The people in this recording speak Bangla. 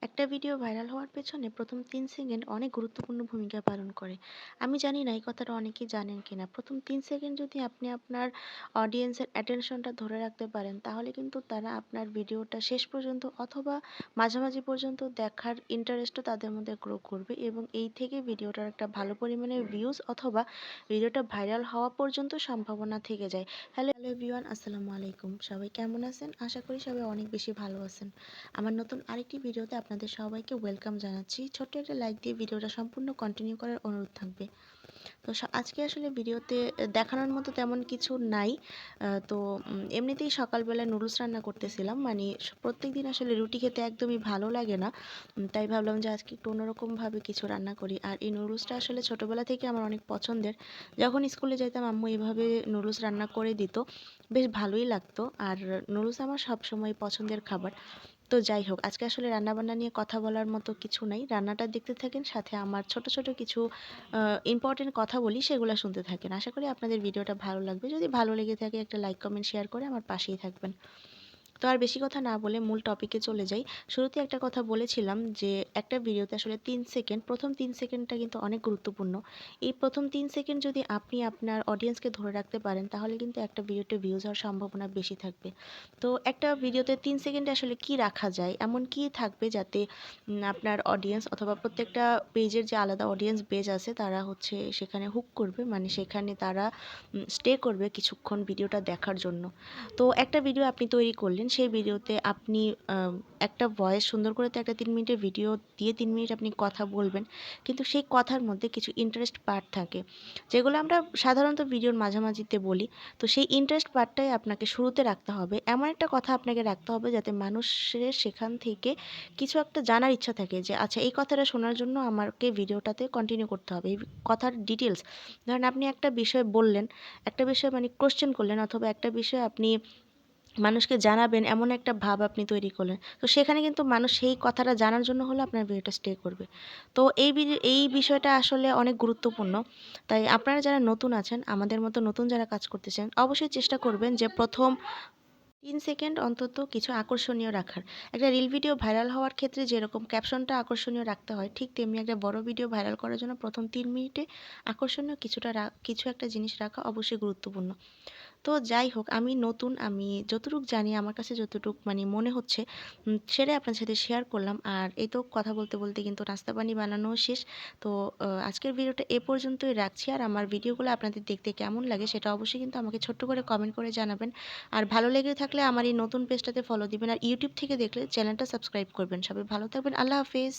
একটা ভিডিও ভাইরাল হওয়ার পেছনে প্রথম ৩ সেকেন্ড অনেক গুরুত্বপূর্ণ ভূমিকা পালন করে। আমি জানি না এই কথাটা অনেকেই জানেন কিনা। প্রথম ৩ সেকেন্ড যদি আপনি আপনার অডিয়েন্সের অ্যাটেনশনটা ধরে রাখতে পারেন, তাহলে কিন্তু তারা আপনার ভিডিওটা শেষ পর্যন্ত অথবা মাঝামাঝি পর্যন্ত দেখার ইন্টারেস্টও তাদের মধ্যে গ্রো করবে এবং এই থেকে ভিডিওটার একটা ভালো পরিমাণে ভিউজ অথবা ভিডিওটা ভাইরাল হওয়া পর্যন্ত সম্ভাবনা থেকে যায়। হ্যালো এভরিওয়ান, আসসালামু আলাইকুম। সবাই কেমন আছেন? আশা করি সবাই অনেক বেশি ভালো আছেন। আমার নতুন আরেকটি ভিডিওতে আপনাদের সবাইকে ওয়েলকাম জানাচ্ছি। ছোট্ট একটা লাইক দিয়ে ভিডিওটা সম্পূর্ণ কন্টিনিউ করার অনুরোধ থাকবে। তো আজকে আসলে ভিডিওতে দেখানোর মতো তেমন কিছু নাই। তো এমনিতেই সকালবেলায় নুডলস রান্না করতেছিলাম। মানে প্রত্যেকদিন আসলে রুটি খেতে একদমই ভালো লাগে না। তাই ভাবলাম যে আজকে একটু অন্যরকমভাবে কিছু রান্না করি। আর এই নুডলসটা আসলে ছোটোবেলা থেকে আমার অনেক পছন্দের। যখন স্কুলে যেতাম আম্মু এভাবে নুডলস রান্না করে দিত। বেশ ভালোই লাগতো। আর নুডলস আমার সবসময় পছন্দের খাবার। তো যাই হোক, আজকে আসলে রান্নাবান্না নিয়ে কথা বলার মতো কিছু নাই। রান্নাটা দেখতে থাকেন, সাথে আমার ছোট, ছোট কিছু ইম্পোর্টেন্ট কথা বলি, সেগুলা শুনতে থাকেন। আশা করি আপনাদের ভিডিওটা ভালো লাগবে। যদি ভালো লেগে থাকে একটা লাইক, কমেন্ট, শেয়ার করে আমার পাশেই থাকবেন। তো আর বেশি কথা না বলে মূল টপিকে চলে যাই। শুরুতে একটা কথা বলেছিলাম যে একটা ভিডিওতে আসলে ৩ সেকেন্ড, প্রথম ৩ সেকেন্ডটা কিন্তু অনেক গুরুত্বপূর্ণ। এই প্রথম ৩ সেকেন্ড যদি আপনি আপনার অডিয়েন্সকে ধরে রাখতে পারেন, তাহলে কিন্তু একটা ভিডিওতে ভিউজ হওয়ার সম্ভাবনা বেশি থাকবে। তো একটা ভিডিওতে ৩ সেকেন্ডে আসলে কি রাখা যায়? এমন কি থাকবে যাতে আপনার অডিয়েন্স অথবা প্রত্যেকটা পেজের যে আলাদা অডিয়েন্স বেজ আছে তারা হচ্ছে সেখানে হুক করবে, মানে সেখানে তারা স্টে করবে কিছুক্ষণ ভিডিওটা দেখার জন্য। তো একটা ভিডিও আপনি তৈরি করলেন, সেই ভিডিওতে আপনি একটা ভয়েস সুন্দর করে তো একটা ৩ মিনিটের ভিডিও দিয়ে ৩ মিনিট আপনি কথা বলবেন। কিন্তু সেই কথার মধ্যে কিছু ইন্টারেস্ট পার্ট থাকে, যেগুলো আমরা সাধারণত ভিডিওর মাঝামাঝিতে বলি। তো সেই ইন্টারেস্ট পার্টটাই আপনাকে শুরুতে রাখতে হবে। এমন একটা কথা আপনাকে রাখতে হবে যাতে মানুষের সেখান থেকে কিছু একটা জানার ইচ্ছা থাকে যে আচ্ছা, এই কথাটা শোনার জন্য আমাকে ভিডিওটাতে কন্টিনিউ করতে হবে। এই কথার ডিটেইলস, ধরেন আপনি একটা বিষয় বললেন, একটা বিষয় মানে কোয়েশ্চেন করলেন অথবা একটা বিষয় আপনি মানুষকে জানাবেন এমন একটা ভাব আপনি তৈরি করলেন। তো সেখানে কিন্তু মানুষ সেই কথাটা জানার জন্য হলেও আপনার ভিডিওটা স্টে করবে। তো এই বিষয়টা আসলে অনেক গুরুত্বপূর্ণ। তাই আপনারা যারা নতুন আছেন, আমাদের মতো নতুন যারা কাজ করতেছেন, অবশ্যই চেষ্টা করবেন যে প্রথম ৩ সেকেন্ড অন্তত কিছু আকর্ষণীয় রাখার। একটা রিল ভিডিও ভাইরাল হওয়ার ক্ষেত্রে যেরকম ক্যাপশনটা আকর্ষণীয় রাখতে হয়, ঠিক তেমনি একটা বড় ভিডিও ভাইরাল করার জন্য প্রথম ৩ মিনিটে আকর্ষণীয় কিছু একটা জিনিস রাখা অবশ্যই গুরুত্বপূর্ণ। তো যাই হোক, আমি নতুন, আমি যতটুক জানি, আমার কাছে যতটুক মানে মনে হচ্ছে সেটাই আপনার সাথে শেয়ার করলাম। আর এই তো কথা বলতে, বলতে কিন্তু নাস্তা পানি বানানোও শেষ। তো আজকের ভিডিওটা এ পর্যন্তই রাখছি। আর আমার ভিডিওগুলো আপনাদের দেখতে কেমন লাগে সেটা অবশ্যই কিন্তু আমাকে ছোট্ট করে কমেন্ট করে জানাবেন। আর ভালো লেগে থাকলে আমার এই নতুন পেজটাতে ফলো দিবেন। আর ইউটিউব থেকে দেখলে চ্যানেলটা সাবস্ক্রাইব করবেন। সবাই ভালো থাকবেন। আল্লাহ হাফেজ।